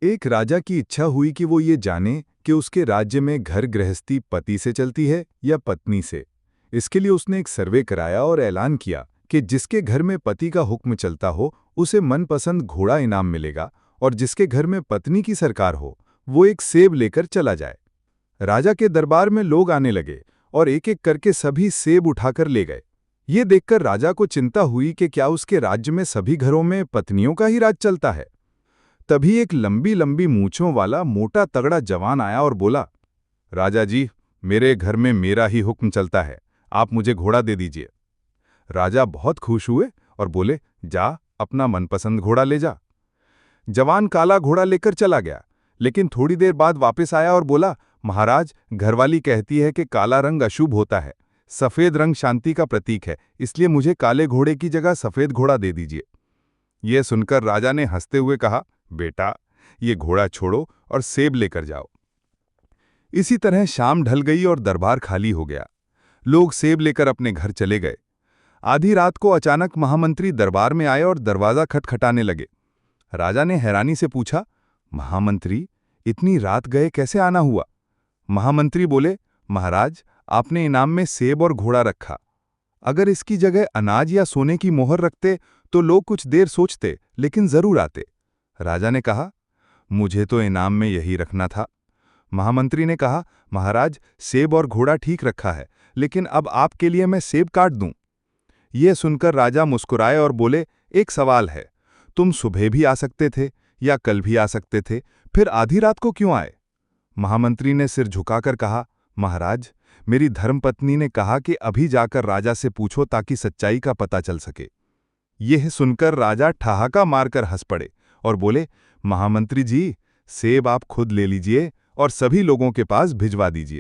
एक राजा की इच्छा हुई कि वो ये जाने कि उसके राज्य में घर गृहस्थी पति से चलती है या पत्नी से। इसके लिए उसने एक सर्वे कराया और ऐलान किया कि जिसके घर में पति का हुक्म चलता हो उसे मनपसंद घोड़ा इनाम मिलेगा, और जिसके घर में पत्नी की सरकार हो वो एक सेब लेकर चला जाए। राजा के दरबार में लोग आने लगे और एक एक करके सभी सेब उठाकर ले गए। ये देखकर राजा को चिंता हुई कि क्या उसके राज्य में सभी घरों में पत्नियों का ही राज चलता है। तभी एक लंबी लंबी मूंछों वाला मोटा तगड़ा जवान आया और बोला, राजा जी, मेरे घर में मेरा ही हुक्म चलता है, आप मुझे घोड़ा दे दीजिए। राजा बहुत खुश हुए और बोले, जा अपना मनपसंद घोड़ा ले जा। जवान काला घोड़ा लेकर चला गया, लेकिन थोड़ी देर बाद वापस आया और बोला, महाराज, घरवाली कहती है कि काला रंग अशुभ होता है, सफेद रंग शांति का प्रतीक है, इसलिए मुझे काले घोड़े की जगह सफेद घोड़ा दे दीजिए। यह सुनकर राजा ने हंसते हुए कहा, बेटा, ये घोड़ा छोड़ो और सेब लेकर जाओ। इसी तरह शाम ढल गई और दरबार खाली हो गया। लोग सेब लेकर अपने घर चले गए। आधी रात को अचानक महामंत्री दरबार में आए और दरवाजा खटखटाने लगे। राजा ने हैरानी से पूछा, महामंत्री, इतनी रात गए कैसे आना हुआ? महामंत्री बोले, महाराज, आपने इनाम में सेब और घोड़ा रखा। अगर इसकी जगह अनाज या सोने की मोहर रखते तो लोग कुछ देर सोचते, लेकिन जरूर आते। राजा ने कहा, मुझे तो इनाम में यही रखना था। महामंत्री ने कहा, महाराज, सेब और घोड़ा ठीक रखा है, लेकिन अब आपके लिए मैं सेब काट दूं। यह सुनकर राजा मुस्कुराए और बोले, एक सवाल है, तुम सुबह भी आ सकते थे या कल भी आ सकते थे, फिर आधी रात को क्यों आए? महामंत्री ने सिर झुकाकर कहा, महाराज, मेरी धर्मपत्नी ने कहा कि अभी जाकर राजा से पूछो ताकि सच्चाई का पता चल सके। यह सुनकर राजा ठहाका मारकर हंस पड़े और बोले, महामंत्री जी, सेब आप खुद ले लीजिए और सभी लोगों के पास भिजवा दीजिए।